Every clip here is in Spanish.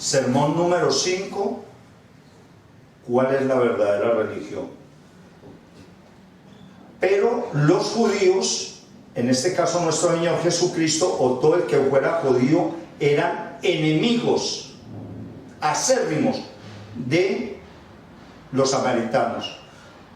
Sermón número 5. ¿Cuál es la verdadera religión? Pero los judíos, en este caso nuestro Señor Jesucristo, o todo el que fuera judío, eran enemigos acérrimos de los samaritanos.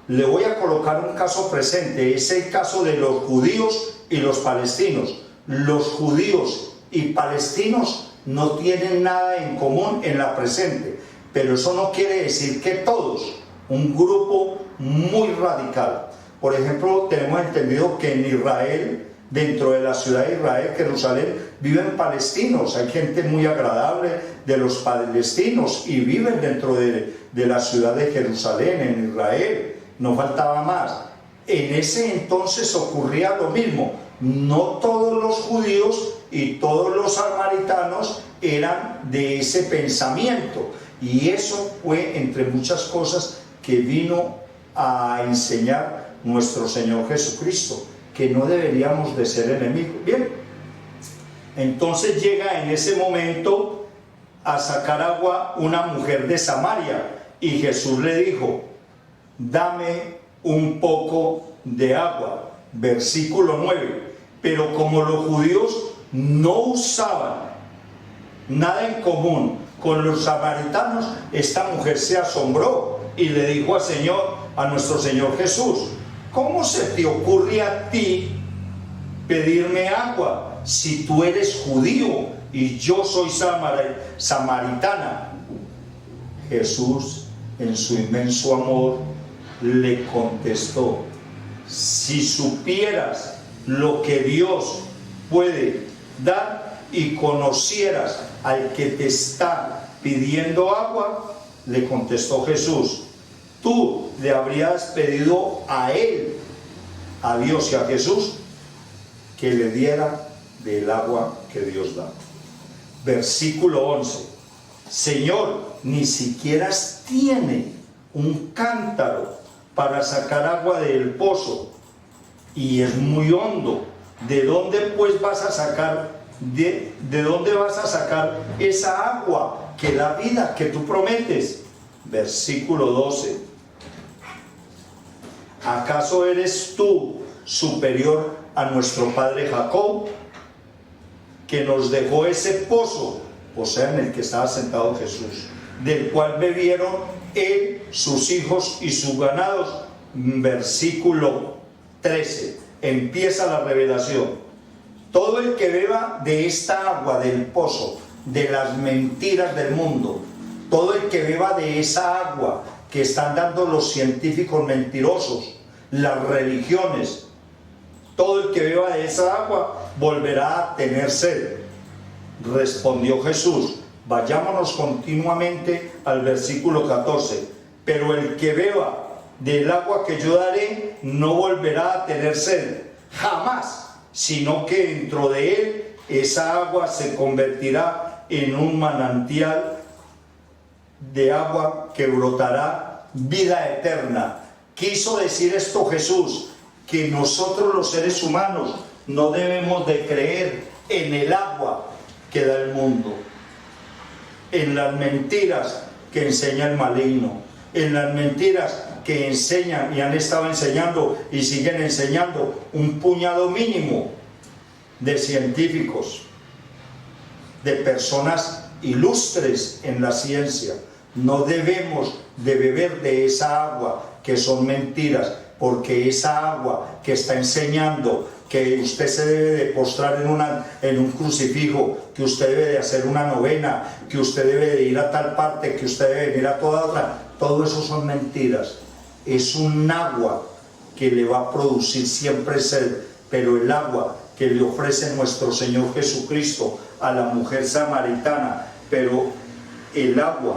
Le voy a colocar un caso presente, es el caso de los judíos y los palestinos. Los judíos y palestinos no tienen nada en común en la presente, pero eso no quiere decir que todos, un grupo muy radical. Por ejemplo, tenemos entendido que en Israel, dentro de la ciudad de Israel, Jerusalén, viven palestinos, hay gente muy agradable de los palestinos y viven dentro de la ciudad de Jerusalén, en Israel. No faltaba más. En ese entonces ocurría lo mismo. No todos los judíos y todos los samaritanos eran de ese pensamiento, y eso fue entre muchas cosas que vino a enseñar nuestro Señor Jesucristo, que no deberíamos de ser enemigos. Bien, entonces llega en ese momento a sacar agua una mujer de Samaria, y Jesús le dijo: dame un poco de agua. Versículo 9. Pero como los judíos no usaban nada en común con los samaritanos, esta mujer se asombró y le dijo a nuestro Señor Jesús: ¿cómo se te ocurre a ti pedirme agua si tú eres judío y yo soy samaritana? Jesús, en su inmenso amor, le contestó: si supieras lo que Dios puede dar y conocieras al que te está pidiendo agua, le contestó Jesús, tú le habrías pedido a él, a Dios y a Jesús, que le diera del agua que Dios da. Versículo 11. Señor, ni siquiera tiene un cántaro para sacar agua del pozo, y es muy hondo. ¿De dónde pues vas a sacar, de dónde vas a sacar esa agua que da vida, que tú prometes? Versículo 12. ¿Acaso eres tú superior a nuestro padre Jacob, que nos dejó ese pozo, o sea, en el que estaba sentado Jesús, del cual bebieron él, sus hijos y sus ganados? Versículo 13, empieza la revelación. Todo el que beba de esta agua del pozo, de las mentiras del mundo, todo el que beba de esa agua que están dando los científicos mentirosos, las religiones, todo el que beba de esa agua volverá a tener sed. Respondió Jesús. Vayámonos continuamente al versículo 14. Pero el que beba del agua que yo daré no volverá a tener sed jamás, sino que dentro de él esa agua se convertirá en un manantial de agua que brotará vida eterna. Quiso decir esto Jesús, que nosotros los seres humanos no debemos de creer en el agua que da el mundo, en las mentiras que enseña el maligno, en las mentiras que enseñan y han estado enseñando y siguen enseñando un puñado mínimo de científicos, de personas ilustres en la ciencia. No debemos de beber de esa agua que son mentiras, porque esa agua que está enseñando que usted se debe de postrar en un crucifijo, que usted debe de hacer una novena, que usted debe de ir a tal parte, que usted debe de ir a toda otra, todo eso son mentiras. Es un agua que le va a producir siempre sed, pero el agua que le ofrece nuestro Señor Jesucristo a la mujer samaritana, pero el agua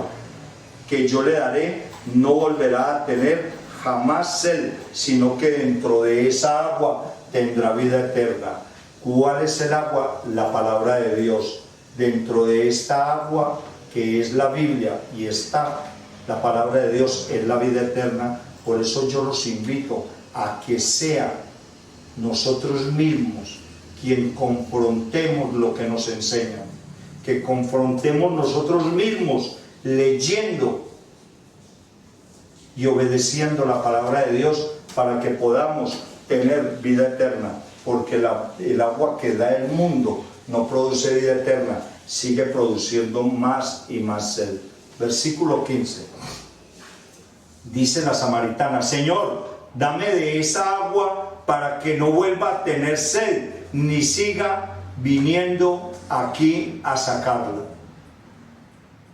que yo le daré no volverá a tener jamás sed, sino que dentro de esa agua tendrá vida eterna. ¿Cuál es el agua? La palabra de Dios. Dentro de esta agua que es la Biblia y está la palabra de Dios, es la vida eterna. Por eso yo los invito a que sea nosotros mismos quien confrontemos lo que nos enseñan, que confrontemos nosotros mismos leyendo y obedeciendo la palabra de Dios para que podamos tener vida eterna, porque el agua que da el mundo no produce vida eterna, sigue produciendo más y más sed. Versículo 15. Dice la samaritana: Señor, dame de esa agua para que no vuelva a tener sed, ni siga viniendo aquí a sacarla.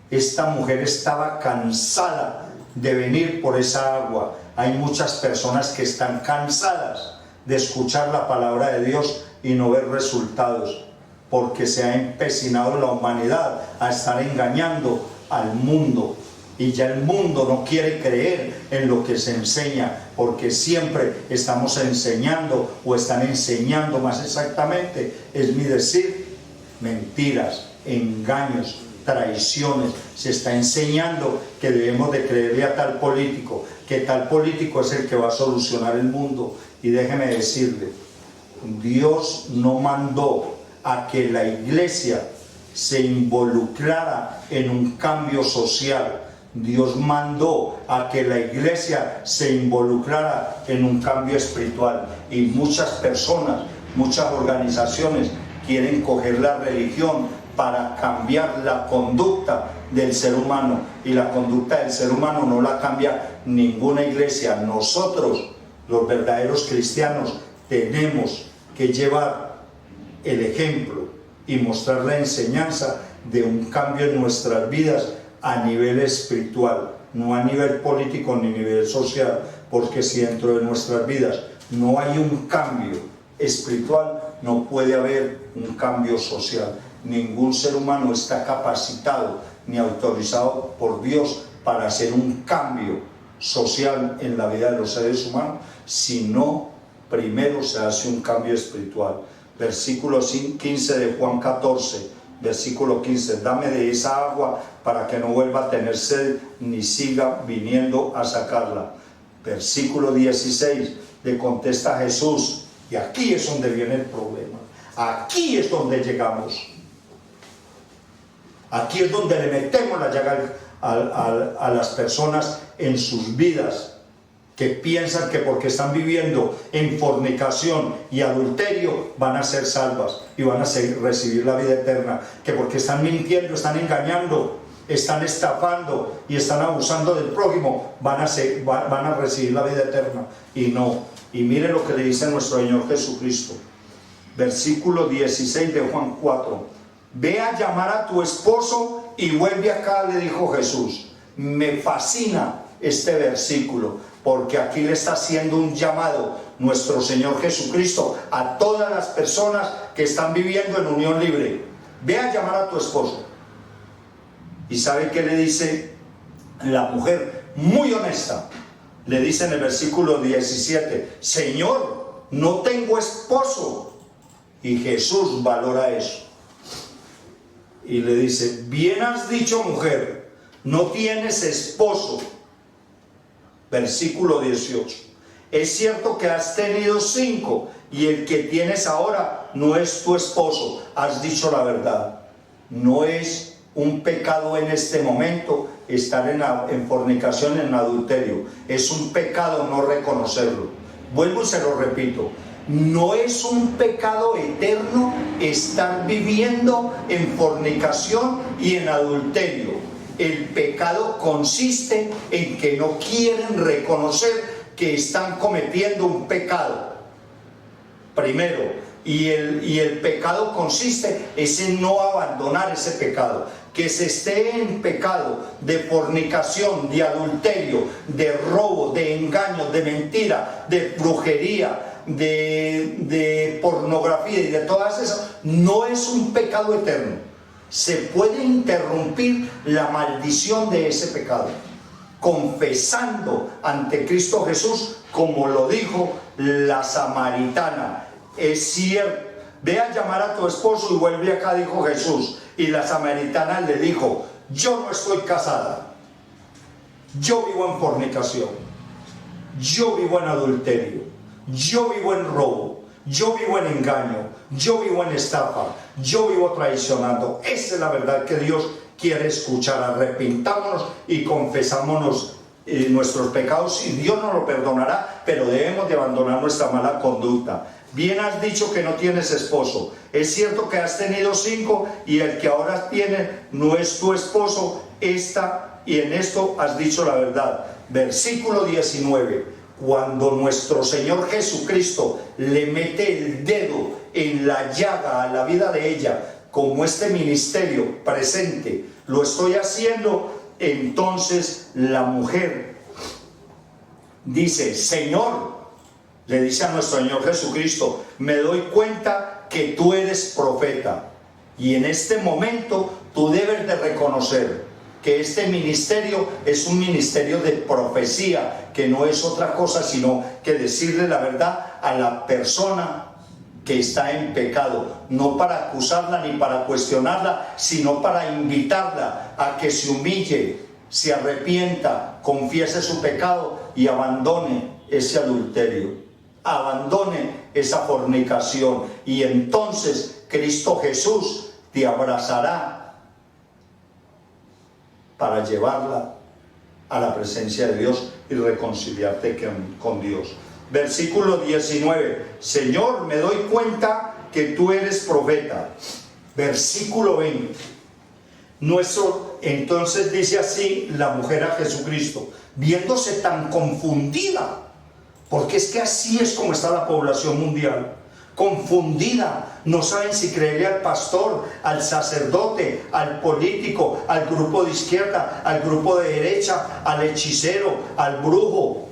Esta mujer estaba cansada de venir por esa agua. Hay muchas personas que están cansadas de escuchar la palabra de Dios y no ver resultados, porque se ha empecinado la humanidad a estar engañando al mundo, y ya el mundo no quiere creer en lo que se enseña, porque siempre estamos enseñando, o están enseñando más exactamente, es mi decir, mentiras, engaños, traiciones. Se está enseñando que debemos de creerle a tal político, que tal político es el que va a solucionar el mundo. Y déjeme decirle, Dios no mandó a que la iglesia se involucrara en un cambio social. Dios mandó a que la iglesia se involucrara en un cambio espiritual. Y muchas personas, muchas organizaciones quieren coger la religión para cambiar la conducta del ser humano, y la conducta del ser humano no la cambia ninguna iglesia. Nosotros, los verdaderos cristianos, tenemos que llevar el ejemplo y mostrar la enseñanza de un cambio en nuestras vidas a nivel espiritual, no a nivel político ni a nivel social, porque si dentro de nuestras vidas no hay un cambio espiritual, no puede haber un cambio social. Ningún ser humano está capacitado ni autorizado por Dios para hacer un cambio social en la vida de los seres humanos, si no primero se hace un cambio espiritual. Versículo 15 de Juan 14, versículo 15: dame de esa agua para que no vuelva a tener sed, ni siga viniendo a sacarla. Versículo 16, le contesta Jesús, y aquí es donde viene el problema, aquí es donde llegamos. Aquí es donde le metemos la llaga a las personas en sus vidas, que piensan que porque están viviendo en fornicación y adulterio van a ser salvas y van a recibir la vida eterna, que porque están mintiendo, están engañando, están estafando y están abusando del prójimo, van a recibir la vida eterna. Y no. Y mire lo que le dice nuestro Señor Jesucristo, versículo 16 de Juan 4: ve a llamar a tu esposo y vuelve acá, le dijo Jesús. Me fascina este versículo, porque aquí le está haciendo un llamado nuestro Señor Jesucristo a todas las personas que están viviendo en unión libre. Ve a llamar a tu esposo. ¿Y sabe qué le dice la mujer? Muy honesta. Le dice en el versículo 17: Señor, no tengo esposo. Y Jesús valora eso. Y le dice: bien has dicho, mujer, no tienes esposo. Versículo 18: es cierto que has tenido 5 y el que tienes ahora no es tu esposo. Has dicho la verdad. No es un pecado en este momento estar en fornicación, en adulterio. Es un pecado no reconocerlo. Vuelvo y se lo repito. No es un pecado eterno estar viviendo en fornicación y en adulterio. El pecado consiste en que no quieren reconocer que están cometiendo un pecado. Primero, y el pecado consiste es en no abandonar ese pecado. Que se esté en pecado de fornicación, de adulterio, de robo, de engaño, de mentira, de brujería, de pornografía y de todas esas, no es un pecado eterno. Se puede interrumpir la maldición de ese pecado confesando ante Cristo Jesús, como lo dijo la samaritana. Es cierto, ve a llamar a tu esposo y vuelve acá, dijo Jesús. Y la samaritana le dijo: yo no estoy casada, yo vivo en fornicación, yo vivo en adulterio, yo vivo en robo, yo vivo en engaño, yo vivo en estafa, yo vivo traicionando. Esa es la verdad que Dios quiere escuchar. Arrepintámonos y confesámonos nuestros pecados y Dios nos lo perdonará, pero debemos de abandonar nuestra mala conducta. Bien has dicho que no tienes esposo. Es cierto que has tenido 5 y el que ahora tiene no es tu esposo. Y en esto has dicho la verdad. Versículo 19. Cuando nuestro Señor Jesucristo le mete el dedo en la llaga a la vida de ella, como este ministerio presente lo estoy haciendo, entonces la mujer dice: Señor, le dice a nuestro Señor Jesucristo, me doy cuenta que tú eres profeta. Y en este momento tú debes de reconocer que este ministerio es un ministerio de profecía, que no es otra cosa sino que decirle la verdad a la persona que está en pecado, no para acusarla ni para cuestionarla, sino para invitarla a que se humille, se arrepienta, confiese su pecado y abandone ese adulterio, abandone esa fornicación, y entonces Cristo Jesús te abrazará para llevarla a la presencia de Dios y reconciliarte con Dios. Versículo 19. Señor, me doy cuenta que tú eres profeta. Versículo 20. Entonces dice así la mujer a Jesucristo, viéndose tan confundida, porque es que así es como está la población mundial, confundida, no saben si creerle al pastor, al sacerdote, al político, al grupo de izquierda, al grupo de derecha, al hechicero, al brujo.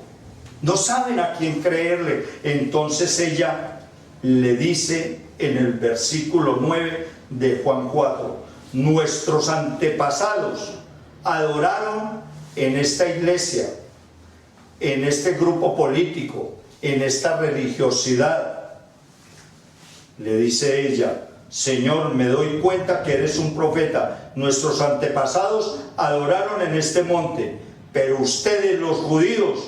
No saben a quién creerle. Entonces ella le dice en el versículo 9 de Juan 4: nuestros antepasados adoraron en esta iglesia, en este grupo político, en esta religiosidad. Le dice ella: Señor, me doy cuenta que eres un profeta. Nuestros antepasados adoraron en este monte, pero ustedes, los judíos,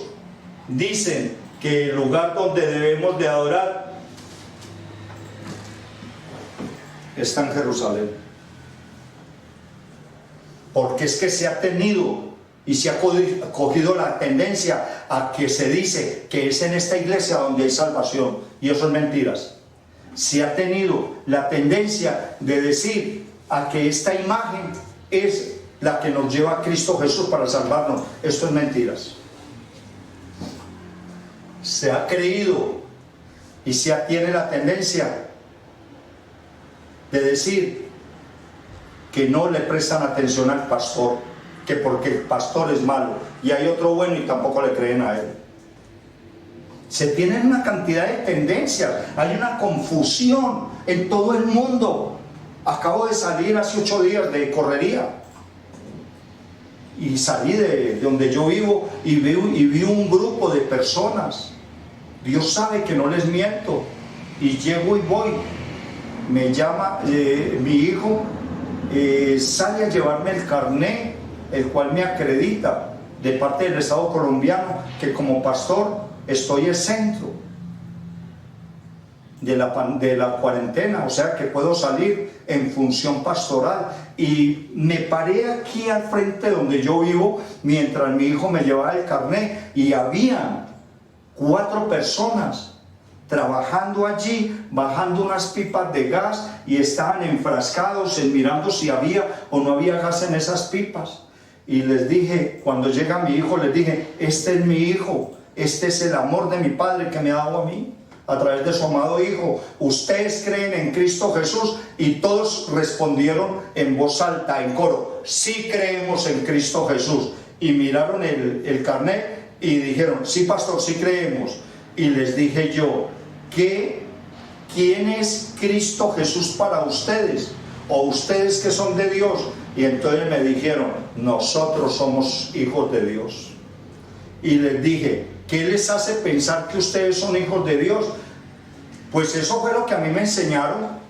dicen que el lugar donde debemos de adorar está en Jerusalén. Porque es que se ha tenido y se ha cogido la tendencia a que se dice que es en esta iglesia donde hay salvación, y eso es mentiras. Se ha tenido la tendencia de decir a que esta imagen es la que nos lleva a Cristo Jesús para salvarnos. Esto es mentiras. Se ha creído y tiene la tendencia de decir que no le prestan atención al pastor, que porque el pastor es malo, y hay otro bueno y tampoco le creen a él. Se tienen una cantidad de tendencias, hay una confusión en todo el mundo. Acabo de salir hace 8 días de correría y salí de donde yo vivo y vi un grupo de personas. Dios sabe que no les miento, y llego y voy. Me llama mi hijo, sale a llevarme el carné, el cual me acredita de parte del Estado colombiano que como pastor estoy exento de la cuarentena, o sea que puedo salir en función pastoral. Y me paré aquí al frente donde yo vivo mientras mi hijo me llevaba el carné, y había 4 personas trabajando allí, bajando unas pipas de gas, y estaban enfrascados en mirando si había o no había gas en esas pipas. Y les dije, cuando llega mi hijo, les dije: este es mi hijo, este es el amor de mi Padre que me ha dado a mí a través de su amado Hijo. Ustedes creen en Cristo Jesús. Y todos respondieron en voz alta, en coro: sí creemos en Cristo Jesús. Y miraron el carnet y dijeron: sí, pastor, sí creemos. Y les dije yo: ¿quién es Cristo Jesús para ustedes? ¿O ustedes que son de Dios? Y entonces me dijeron: nosotros somos hijos de Dios. Y les dije: ¿qué les hace pensar que ustedes son hijos de Dios? Pues eso fue lo que a mí me enseñaron.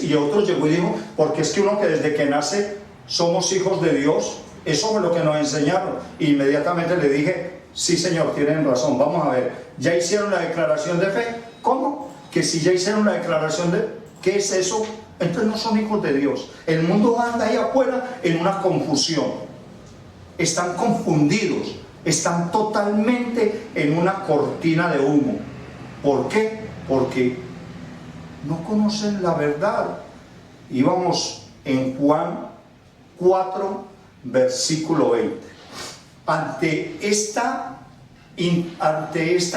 Y otros llegó y dijo: porque es que uno que desde que nace somos hijos de Dios. Eso fue lo que nos enseñaron. Y inmediatamente le dije: sí, señor, tienen razón, vamos a ver. ¿Ya hicieron la declaración de fe? ¿Cómo? que si ya hicieron la declaración de ¿qué es eso? Entonces no son hijos de Dios. El mundo anda ahí afuera en una confusión. Están confundidos, están totalmente en una cortina de humo. ¿Por qué? Porque no conocen la verdad. Íbamos en Juan 4, versículo 20. Ante esta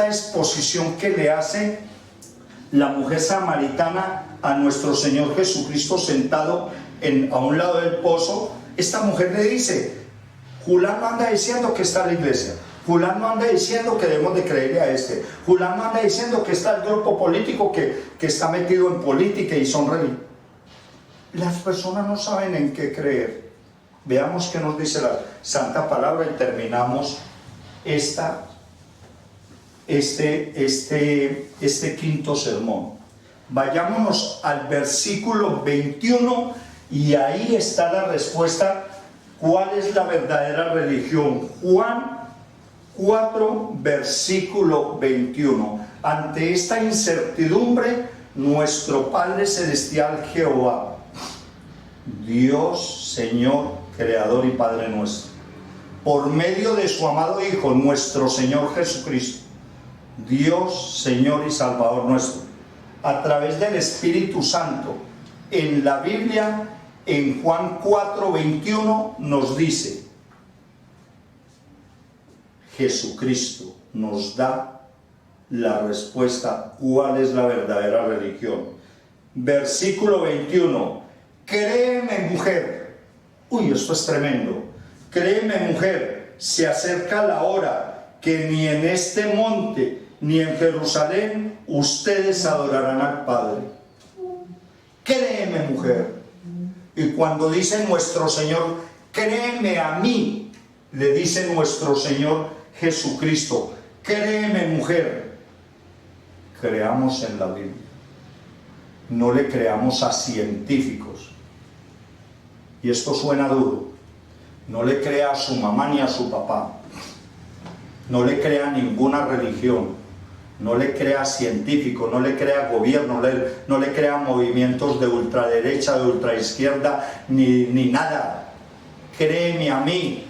exposición que le hace la mujer samaritana a nuestro Señor Jesucristo sentado a un lado del pozo, esta mujer le dice: Fulano anda diciendo que está la iglesia, Fulano anda diciendo que debemos de creerle a este, Fulano anda diciendo que está el grupo político que está metido en política y son religiosos. Las personas no saben en qué creer. Veamos qué nos dice la Santa Palabra y terminamos este quinto sermón. Vayámonos al versículo 21 y ahí está la respuesta. ¿Cuál es la verdadera religión? Juan 4, versículo 21. Ante esta incertidumbre, nuestro Padre Celestial Jehová, Dios, Señor, Creador y Padre nuestro, por medio de su amado Hijo, nuestro Señor Jesucristo, Dios, Señor y Salvador nuestro, a través del Espíritu Santo, en la Biblia, en Juan 4, 21, nos dice: Jesucristo nos da la respuesta. ¿Cuál es la verdadera religión? Versículo 21. Créeme, mujer. Uy, esto es tremendo. Créeme, mujer, se acerca la hora que ni en este monte ni en Jerusalén ustedes adorarán al Padre. Créeme, mujer. Y cuando dice nuestro Señor, créeme a mí, le dice nuestro Señor Jesucristo, créeme, mujer. Creamos en la Biblia. No le creamos a científicos. Y esto suena duro. No le crea a su mamá ni a su papá. No le crea a ninguna religión. No le crea a científicos, no le crea a gobierno, no le crea a movimientos de ultraderecha, de ultraizquierda, ni nada. Créeme a mí,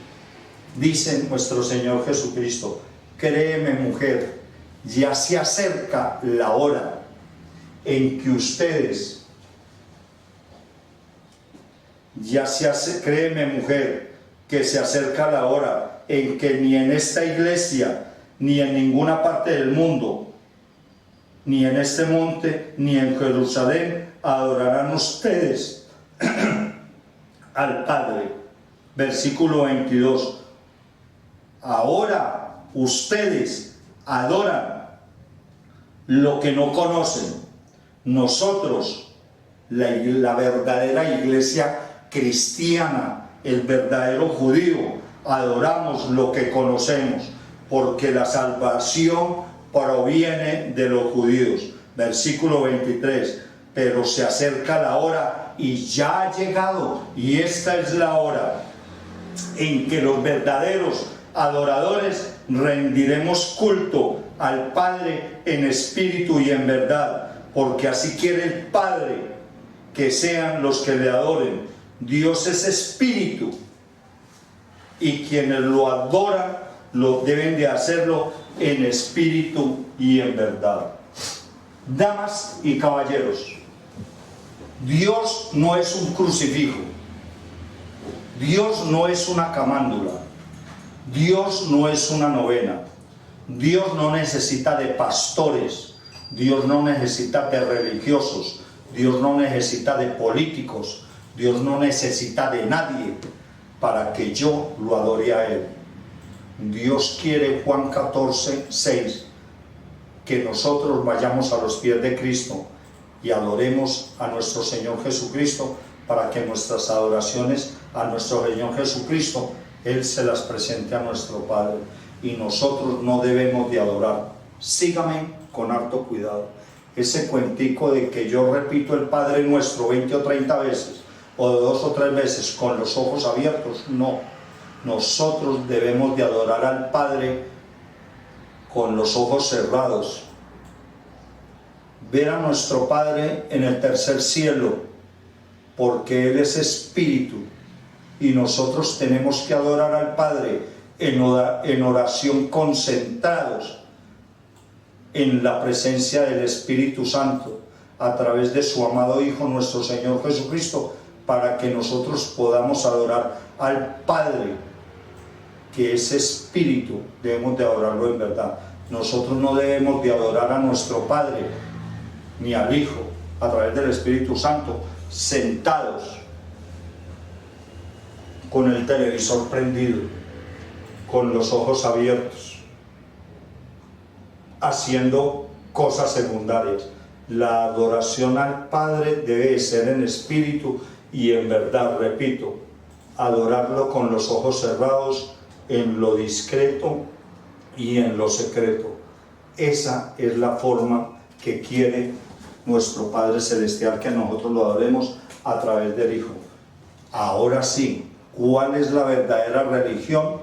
dice nuestro Señor Jesucristo. Créeme, mujer, ya se acerca la hora en que ustedes, créeme, mujer, que se acerca la hora en que ni en esta iglesia, ni en ninguna parte del mundo, ni en este monte, ni en Jerusalén, adorarán ustedes al Padre. Versículo 22. Ahora ustedes adoran lo que no conocen. Nosotros, la verdadera iglesia cristiana, el verdadero judío, adoramos lo que conocemos, porque la salvación proviene de los judíos. Versículo 23. Pero se acerca la hora, y ya ha llegado, y esta es la hora en que los verdaderos adoradores rendiremos culto al Padre en espíritu y en verdad, porque así quiere el Padre que sean los que le adoren. Dios es espíritu, y quienes lo adoran lo deben de hacerlo en espíritu y en verdad. Damas y caballeros, Dios no es un crucifijo, Dios no es una camándula, Dios no es una novena, Dios no necesita de pastores, Dios no necesita de religiosos, Dios no necesita de políticos, Dios no necesita de nadie para que yo lo adore a Él. Dios quiere, Juan 14, 6, que nosotros vayamos a los pies de Cristo y adoremos a nuestro Señor Jesucristo, para que nuestras adoraciones a nuestro Señor Jesucristo, Él se las presente a nuestro Padre, y nosotros no debemos de adorar. Sígame con harto cuidado. Ese cuentico de que yo repito el Padre Nuestro 20 o 30 veces, o 2 o 3 veces con los ojos abiertos, no. Nosotros debemos de adorar al Padre con los ojos cerrados, ver a nuestro Padre en el tercer cielo, porque Él es espíritu y nosotros tenemos que adorar al Padre en oración, concentrados en la presencia del Espíritu Santo a través de su amado Hijo, nuestro Señor Jesucristo, para que nosotros podamos adorar al Padre, que es espíritu. Debemos de adorarlo en verdad. Nosotros no debemos de adorar a nuestro Padre ni al Hijo a través del Espíritu Santo sentados con el televisor prendido, con los ojos abiertos, haciendo cosas secundarias. La adoración al Padre debe ser en espíritu y en verdad, repito, adorarlo con los ojos cerrados, en lo discreto y en lo secreto. Esa es la forma que quiere nuestro Padre Celestial, que nosotros lo adoremos a través del Hijo. Ahora sí, ¿cuál es la verdadera religión?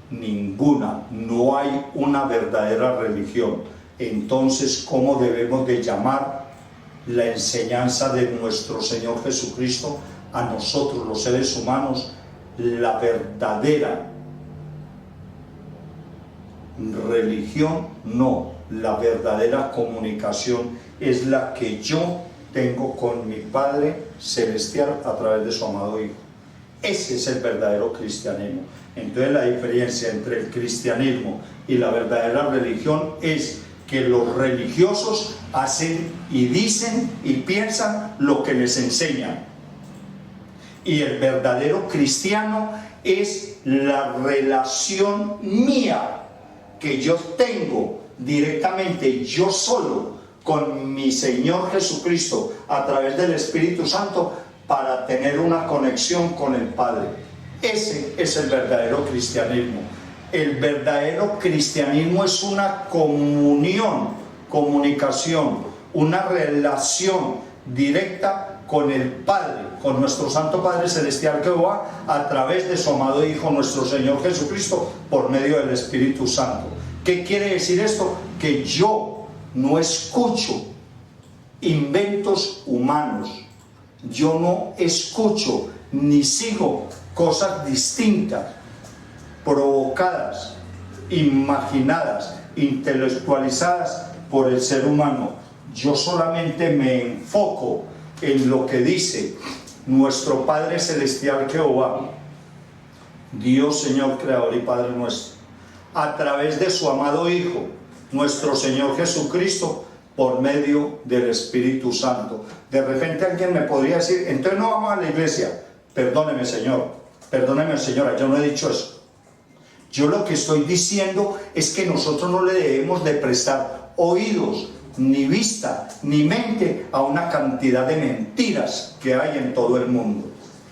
Ninguna, no hay una verdadera religión. Entonces, ¿cómo debemos de llamar la enseñanza de nuestro Señor Jesucristo a nosotros, los seres humanos? La verdadera religión, no, la verdadera comunicación es la que yo tengo con mi Padre Celestial a través de su amado Hijo. Ese es el verdadero cristianismo. Entonces la diferencia entre el cristianismo y la verdadera religión es que los religiosos hacen y dicen y piensan lo que les enseñan, y el verdadero cristiano es la relación mía que yo tengo directamente, yo solo, con mi Señor Jesucristo a través del Espíritu Santo, para tener una conexión con el Padre. Ese es el verdadero cristianismo. El verdadero cristianismo es una comunión, comunicación, una relación directa con el Padre, con nuestro Santo Padre Celestial Jehová, a través de su amado Hijo, nuestro Señor Jesucristo, por medio del Espíritu Santo. ¿Qué quiere decir esto? Que yo no escucho inventos humanos, yo no escucho ni sigo cosas distintas, provocadas, imaginadas, intelectualizadas por el ser humano. Yo solamente me enfoco en lo que dice nuestro Padre Celestial Jehová, Dios Señor Creador y Padre nuestro, a través de su amado Hijo, nuestro Señor Jesucristo, por medio del Espíritu Santo. De repente alguien me podría decir, entonces no vamos a la iglesia. Perdóneme, Señor, perdóneme, señora, yo no he dicho eso. Yo lo que estoy diciendo es que nosotros no le debemos de prestar oídos, ni vista, ni mente a una cantidad de mentiras que hay en todo el mundo,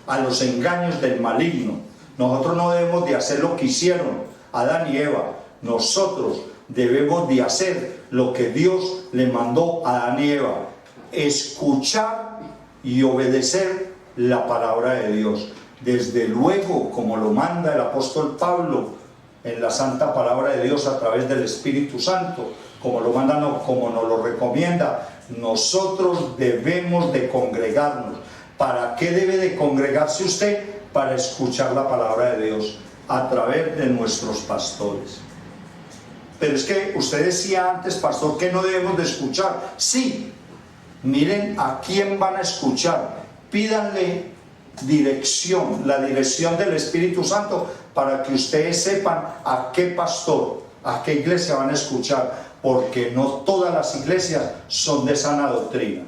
a los engaños del maligno. Nosotros no debemos de hacer lo que hicieron Adán y Eva. Nosotros debemos de hacer lo que Dios le mandó a Adán y Eva: escuchar y obedecer la palabra de Dios. Desde luego, como lo manda el apóstol Pablo en la santa palabra de Dios a través del Espíritu Santo, como lo manda, como nos lo recomienda, nosotros debemos de congregarnos. ¿Para qué debe de congregarse usted? Para escuchar la palabra de Dios a través de nuestros pastores. Pero es que usted decía antes, pastor, que no debemos de escuchar. Sí, miren a quién van a escuchar. Pídanle dirección, la dirección del Espíritu Santo, para que ustedes sepan a qué pastor, a qué iglesia van a escuchar, porque no todas las iglesias son de sana doctrina.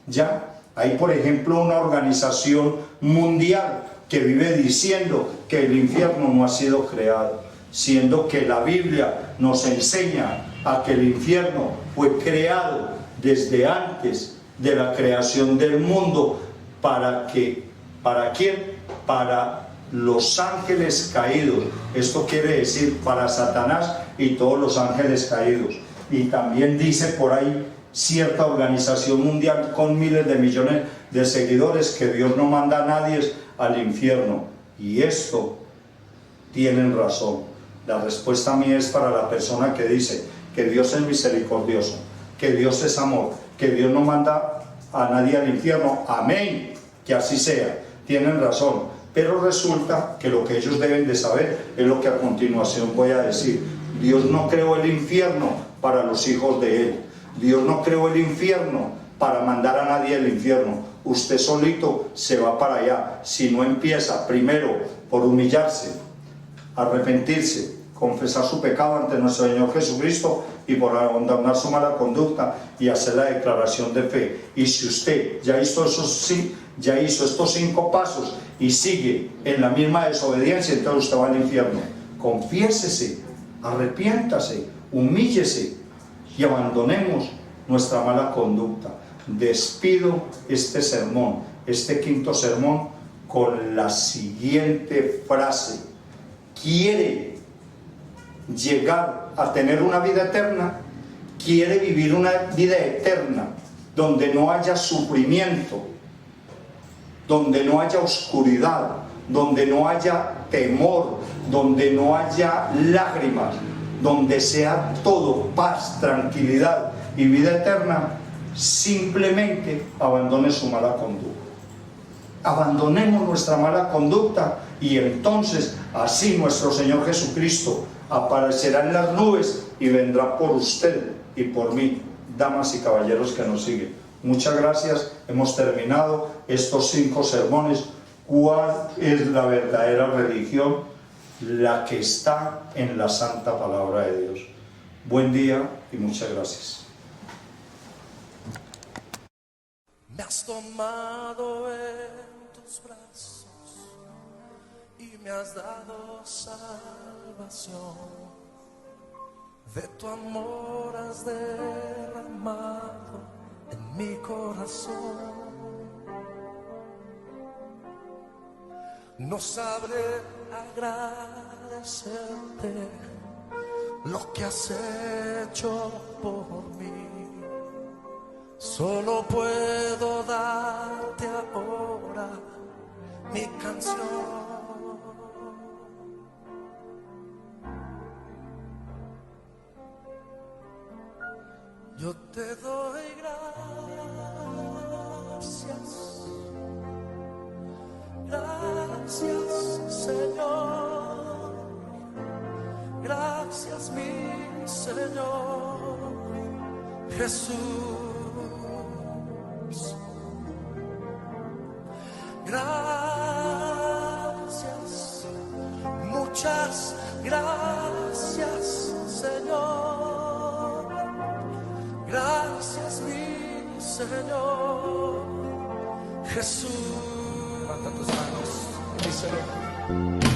Ya hay, por ejemplo, una organización mundial que vive diciendo que el infierno no ha sido creado, siendo que la Biblia nos enseña a que el infierno fue creado desde antes de la creación del mundo. ¿Para qué? ¿Para quién? Para los ángeles caídos. Esto quiere decir para Satanás y todos los ángeles caídos. Y también dice por ahí cierta organización mundial con miles de millones de seguidores que Dios no manda a nadie al infierno. Y esto tienen razón. La respuesta mía es para la persona que dice que Dios es misericordioso, que Dios es amor, que Dios no manda a nadie al infierno. Amén, que así sea. Tienen razón, pero resulta que lo que ellos deben de saber es lo que a continuación voy a decir. Dios no creó el infierno para los hijos de Él. Dios no creó el infierno para mandar a nadie al infierno. Usted solito se va para allá si no empieza primero por humillarse, arrepentirse, confesar su pecado ante nuestro Señor Jesucristo y por abandonar su mala conducta y hacer la declaración de fe. Y si usted ya hizo estos 5 pasos y sigue en la misma desobediencia, entonces usted va al infierno. Confiésese, arrepiéntase, humíllese y abandonemos nuestra mala conducta. Despido este sermón, este 5.º sermón, con la siguiente frase: ¿quiere llegar a tener una vida eterna? ¿Quiere vivir una vida eterna donde no haya sufrimiento, donde no haya oscuridad, donde no haya temor, donde no haya lágrimas, donde sea todo paz, tranquilidad y vida eterna? Simplemente abandone su mala conducta. Abandonemos nuestra mala conducta y entonces así nuestro Señor Jesucristo aparecerá en las nubes y vendrá por usted y por mí, damas y caballeros que nos siguen. Muchas gracias, hemos terminado estos 5 sermones. ¿Cuál es la verdadera religión? La que está en la santa palabra de Dios. Buen día y muchas gracias. Me has tomado en tus brazos y me has dado salvación. De tu amor has derramado en mi corazón. No sabré agradecerte lo que has hecho por mí. Solo puedo darte ahora mi canción. Yo te doy gracias, gracias Señor, gracias mi Señor Jesús. Gracias, muchas gracias, Señor. Gracias, mi Señor Jesús. Levanta tus manos y díselo.